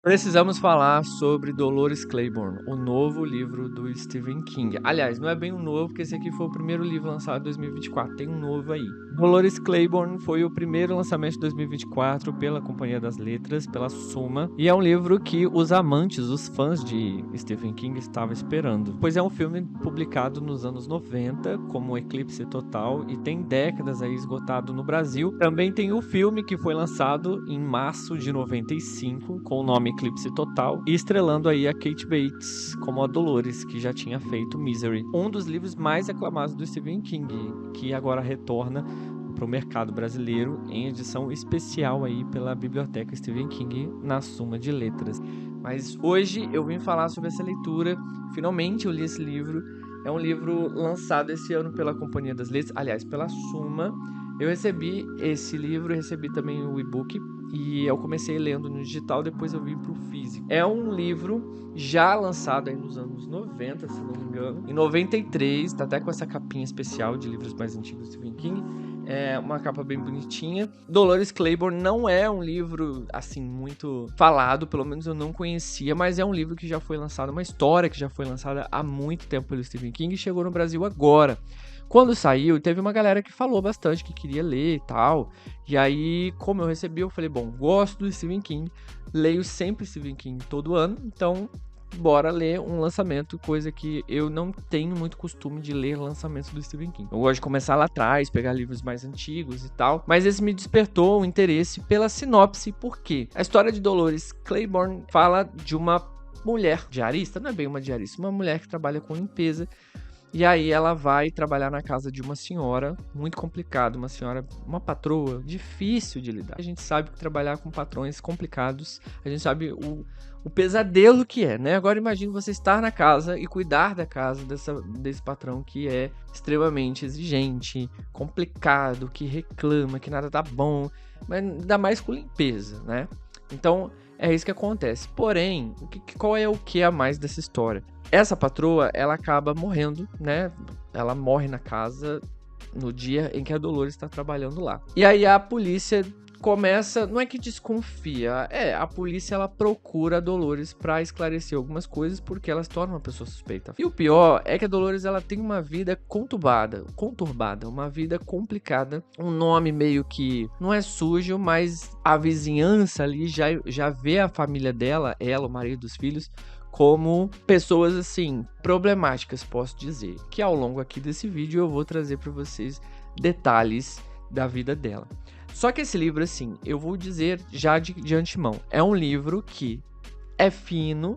Precisamos falar sobre Dolores Claiborne, o novo livro do Stephen King. Aliás, não é bem um novo, porque esse aqui foi o primeiro livro lançado em 2024, tem um novo aí. Dolores Claiborne foi o primeiro lançamento de 2024 pela Companhia das Letras, pela Suma, e é um livro que os amantes, os fãs de Stephen King estavam esperando, pois é um filme publicado nos anos 90, como Eclipse Total, e tem décadas aí esgotado no Brasil. Também tem o filme que foi lançado em março de 95, com o nome Eclipse Total, e estrelando aí a Kate Bates como a Dolores, que já tinha feito Misery, um dos livros mais aclamados do Stephen King, que agora retorna para o mercado brasileiro em edição especial aí pela Biblioteca Stephen King na Suma de Letras. Mas hoje eu vim falar sobre essa leitura. Finalmente eu li esse livro. É um livro lançado esse ano pela Companhia das Letras, aliás, pela Suma. Eu recebi esse livro, recebi também o e-book, e eu comecei lendo no digital, depois eu vim pro físico. É um livro já lançado aí nos anos 90, se não me engano. Em 93, tá até com essa capinha especial de livros mais antigos do Stephen King. É uma capa bem bonitinha. Dolores Claiborne não é um livro, assim, muito falado, pelo menos eu não conhecia, mas é um livro que já foi lançado, uma história que já foi lançada há muito tempo pelo Stephen King e chegou no Brasil agora. Quando saiu, teve uma galera que falou bastante que queria ler e tal. E aí, como eu recebi, eu falei, bom, gosto do Stephen King, leio sempre Stephen King todo ano, então bora ler um lançamento, coisa que eu não tenho muito costume de ler lançamentos do Stephen King. Eu gosto de começar lá atrás, pegar livros mais antigos e tal, mas esse me despertou o interesse pela sinopse, porque a história de Dolores Claiborne fala de uma mulher diarista, não é bem uma diarista, uma mulher que trabalha com limpeza. E aí ela vai trabalhar na casa de uma senhora, muito complicado, uma patroa difícil de lidar. A gente sabe que trabalhar com patrões complicados, a gente sabe o pesadelo que é, né? Agora imagine você estar na casa e cuidar da casa desse patrão que é extremamente exigente, complicado, que reclama, que nada tá bom, mas ainda mais com limpeza, né? Então, é isso que acontece. Porém, qual é o que a mais dessa história? Essa patroa, ela acaba morrendo, né? Ela morre na casa no dia em que a Dolores está trabalhando lá. E aí a polícia começa, não é que desconfia, a polícia ela procura a Dolores para esclarecer algumas coisas porque ela se torna uma pessoa suspeita. E o pior é que a Dolores ela tem uma vida conturbada, uma vida complicada, um nome meio que não é sujo, mas a vizinhança ali já vê a família dela, ela, o marido dos filhos, como pessoas assim problemáticas, posso dizer, que ao longo aqui desse vídeo eu vou trazer para vocês detalhes da vida dela. Só que esse livro, assim, eu vou dizer já de antemão, é um livro que é fino,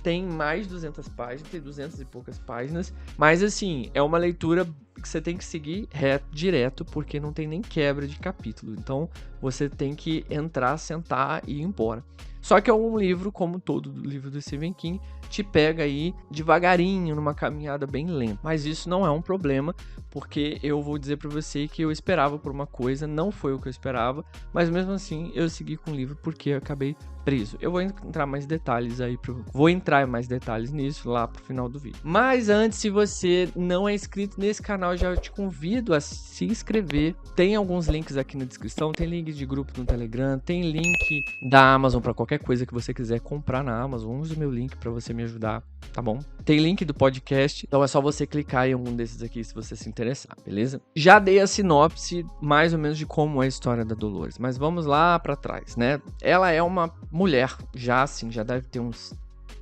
tem mais de 200 páginas, tem 200 e poucas páginas, mas assim, é uma leitura que você tem que seguir direto, porque não tem nem quebra de capítulo, então você tem que entrar, sentar e ir embora. Só que é um livro, como todo livro do Stephen King, te pega aí devagarinho, numa caminhada bem lenta. Mas isso não é um problema, porque eu vou dizer pra você que eu esperava por uma coisa, não foi o que eu esperava, mas mesmo assim eu segui com o livro porque eu acabei preso. Eu vou entrar mais detalhes aí, vou entrar mais detalhes nisso lá pro final do vídeo. Mas antes, se você não é inscrito nesse canal, eu já te convido a se inscrever. Tem alguns links aqui na descrição, tem link de grupo no Telegram, tem link da Amazon para qualquer coisa que você quiser comprar na Amazon. Use o meu link para você me ajudar, tá bom? Tem link do podcast, então é só você clicar em algum desses aqui se você se interessar, beleza? Já dei a sinopse mais ou menos de como é a história da Dolores, mas vamos lá para trás, né? Ela é uma mulher, já assim, já deve ter uns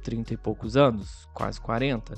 30 e poucos anos, quase 40.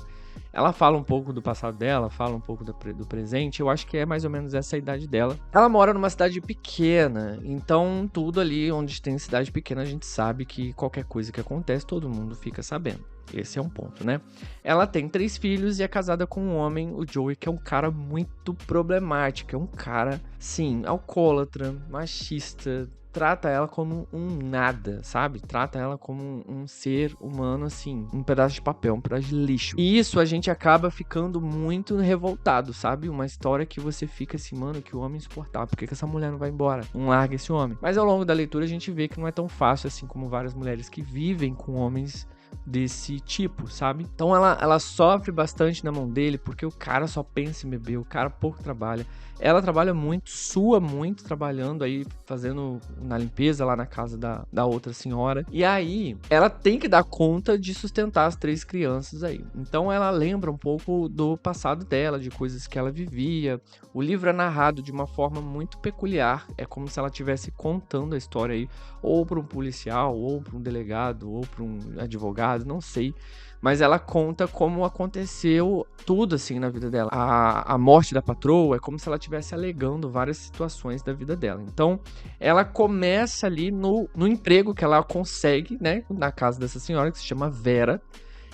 Ela fala um pouco do passado dela, fala um pouco do presente, eu acho que é mais ou menos essa a idade dela. Ela mora numa cidade pequena, então tudo ali onde tem cidade pequena a gente sabe que qualquer coisa que acontece todo mundo fica sabendo. Esse é um ponto, né? Ela tem 3 filhos e é casada com um homem, o Joey, que é um cara muito problemático, é um cara, sim, alcoólatra, machista, trata ela como um nada, sabe? Trata ela como um ser humano, assim, um pedaço de papel, um pedaço de lixo. E isso a gente acaba ficando muito revoltado, sabe? Uma história que você fica assim, mano, que o homem insuportável, por que essa mulher não vai embora? Não larga esse homem. Mas ao longo da leitura a gente vê que não é tão fácil assim como várias mulheres que vivem com homens desse tipo, sabe? Então ela sofre bastante na mão dele, porque o cara só pensa em beber, o cara pouco trabalha. Ela trabalha muito, sua muito, trabalhando aí, fazendo na limpeza lá na casa da outra senhora. E aí, ela tem que dar conta de sustentar as 3 crianças aí. Então ela lembra um pouco do passado dela, de coisas que ela vivia. O livro é narrado de uma forma muito peculiar. É como se ela estivesse contando a história aí, ou para um policial, ou para um delegado, ou para um advogado, não sei. Mas ela conta como aconteceu tudo, assim, na vida dela. A morte da patroa é como se ela estivesse alegando várias situações da vida dela. Então, ela começa ali no emprego que ela consegue, né, na casa dessa senhora, que se chama Vera.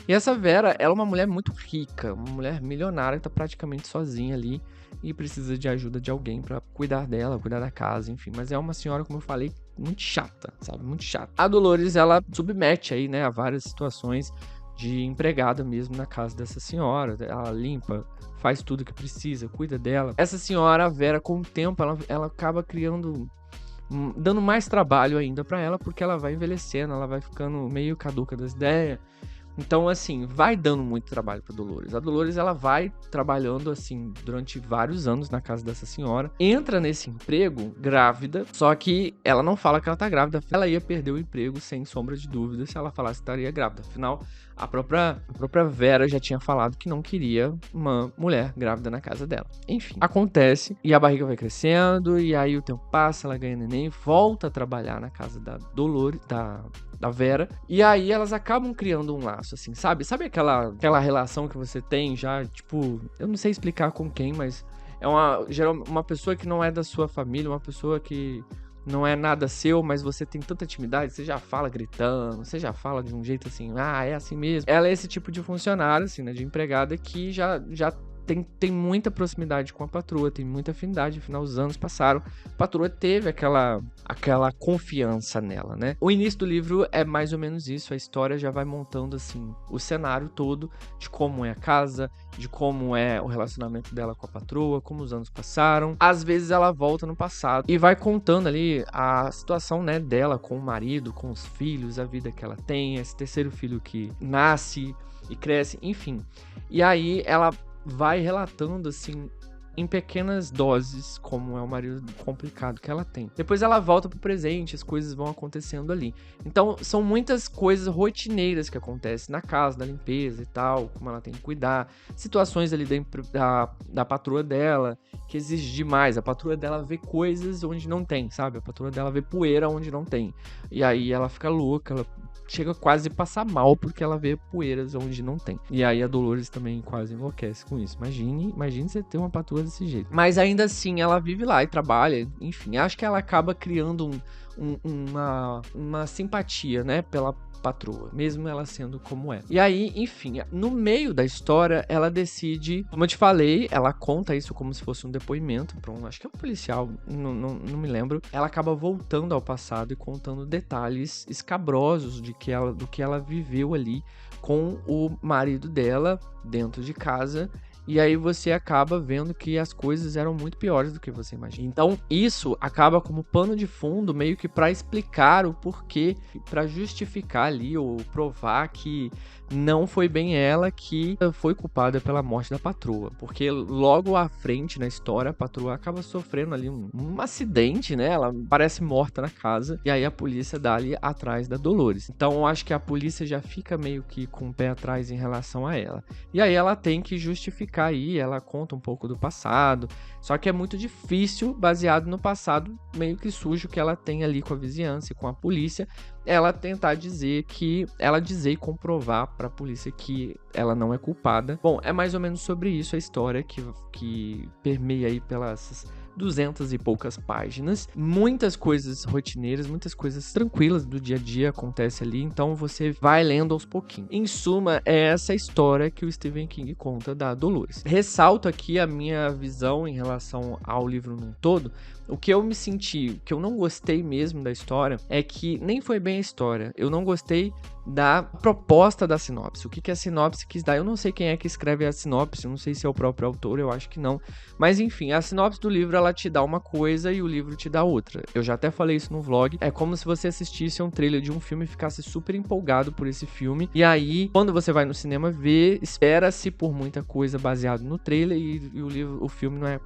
E essa Vera, ela é uma mulher muito rica, uma mulher milionária que tá praticamente sozinha ali e precisa de ajuda de alguém pra cuidar dela, cuidar da casa, enfim. Mas é uma senhora, como eu falei, muito chata, sabe? Muito chata. A Dolores, ela submete aí, né, a várias situações de empregada mesmo na casa dessa senhora. Ela limpa, faz tudo que precisa, cuida dela. Essa senhora, a Vera, com o tempo, ela acaba dando mais trabalho ainda pra ela, porque ela vai envelhecendo, ela vai ficando meio caduca das ideias. Então, assim, vai dando muito trabalho pra Dolores. A Dolores, ela vai trabalhando, assim, durante vários anos na casa dessa senhora. Entra nesse emprego grávida, só que ela não fala que ela tá grávida. Ela ia perder o emprego, sem sombra de dúvida, se ela falasse que estaria grávida. Afinal, a própria Vera já tinha falado que não queria uma mulher grávida na casa dela. Enfim, acontece, e a barriga vai crescendo, e aí o tempo passa, ela ganha neném, volta a trabalhar na casa da Dolores, da Vera, e aí elas acabam criando um laço, assim, sabe? Sabe aquela relação que você tem já, tipo, eu não sei explicar com quem, mas é uma pessoa que não é da sua família, uma pessoa que não é nada seu, mas você tem tanta intimidade, você já fala gritando, você já fala de um jeito assim, é assim mesmo. Ela é esse tipo de funcionário, assim, né, de empregada que já tem muita proximidade com a patroa, tem muita afinidade, afinal os anos passaram, a patroa teve aquela confiança nela, né? O início do livro é mais ou menos isso, a história já vai montando, assim, o cenário todo de como é a casa, de como é o relacionamento dela com a patroa, como os anos passaram. Às vezes ela volta no passado e vai contando ali a situação, né, dela com o marido, com os filhos, a vida que ela tem, esse terceiro filho que nasce e cresce, enfim. E aí ela vai relatando, assim, em pequenas doses, como é o marido complicado que ela tem. Depois ela volta pro presente, as coisas vão acontecendo ali. Então, são muitas coisas rotineiras que acontecem na casa, da limpeza e tal, como ela tem que cuidar. Situações ali da patroa dela, que exige demais. A patroa dela vê coisas onde não tem, sabe? A patroa dela vê poeira onde não tem. E aí ela fica louca, ela chega quase a passar mal porque ela vê poeiras onde não tem. E aí a Dolores também quase enlouquece com isso. Imagine você ter uma patroa desse jeito. Mas ainda assim, ela vive lá e trabalha. Enfim, acho que ela acaba criando uma simpatia, né, pela patroa, mesmo ela sendo como é. E aí, enfim, no meio da história, ela decide, como eu te falei, ela conta isso como se fosse um depoimento para acho que é um policial, não me lembro. Ela acaba voltando ao passado e contando detalhes escabrosos do que ela viveu ali com o marido dela dentro de casa. E aí você acaba vendo que as coisas eram muito piores do que você imagina. Então isso acaba como pano de fundo, meio que para explicar o porquê, para justificar ali ou provar que não foi bem ela que foi culpada pela morte da patroa. Porque logo à frente na história, a patroa acaba sofrendo ali um acidente, né? Ela parece morta na casa. E aí a polícia dá ali atrás da Dolores. Então eu acho que a polícia já fica meio que com o pé atrás em relação a ela. E aí ela tem que justificar aí, ela conta um pouco do passado. Só que é muito difícil, baseado no passado meio que sujo que ela tem ali com a vizinhança e com a polícia, ela tentar dizer e comprovar pra polícia que ela não é culpada. Bom, é mais ou menos sobre isso a história que permeia aí pelas 200 e poucas páginas. Muitas coisas rotineiras, muitas coisas tranquilas do dia a dia acontecem ali, então você vai lendo aos pouquinhos. Em suma, é essa história que o Stephen King conta da Dolores. Ressalto aqui a minha visão em relação ao livro num todo. O que eu me senti, que eu não gostei mesmo da história, é que nem foi bem a história. Eu não gostei da proposta da sinopse. O que a sinopse quis dar? Eu não sei quem é que escreve a sinopse, eu não sei se é o próprio autor, eu acho que não. Mas enfim, a sinopse do livro, ela te dá uma coisa e o livro te dá outra. Eu já até falei isso no vlog. É como se você assistisse a um trailer de um filme e ficasse super empolgado por esse filme. E aí, quando você vai no cinema ver, espera-se por muita coisa baseado no trailer e o filme não é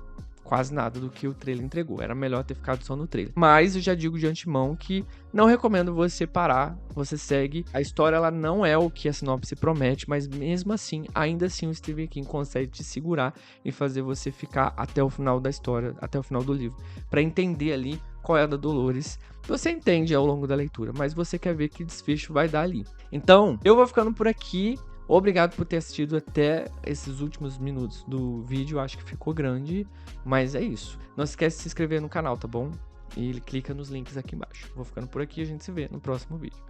quase nada do que o trailer entregou. Era melhor ter ficado só no trailer. Mas eu já digo de antemão que não recomendo você parar. Você segue. A história, ela não é o que a sinopse promete, mas mesmo assim, ainda assim, o Stephen King consegue te segurar e fazer você ficar até o final da história, até o final do livro, para entender ali qual é a da Dolores. Você entende ao longo da leitura, mas você quer ver que desfecho vai dar ali. Então, eu vou ficando por aqui. Obrigado por ter assistido até esses últimos minutos do vídeo, acho que ficou grande, mas é isso. Não esquece de se inscrever no canal, tá bom? E clica nos links aqui embaixo. Vou ficando por aqui, a gente se vê no próximo vídeo.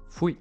Fui!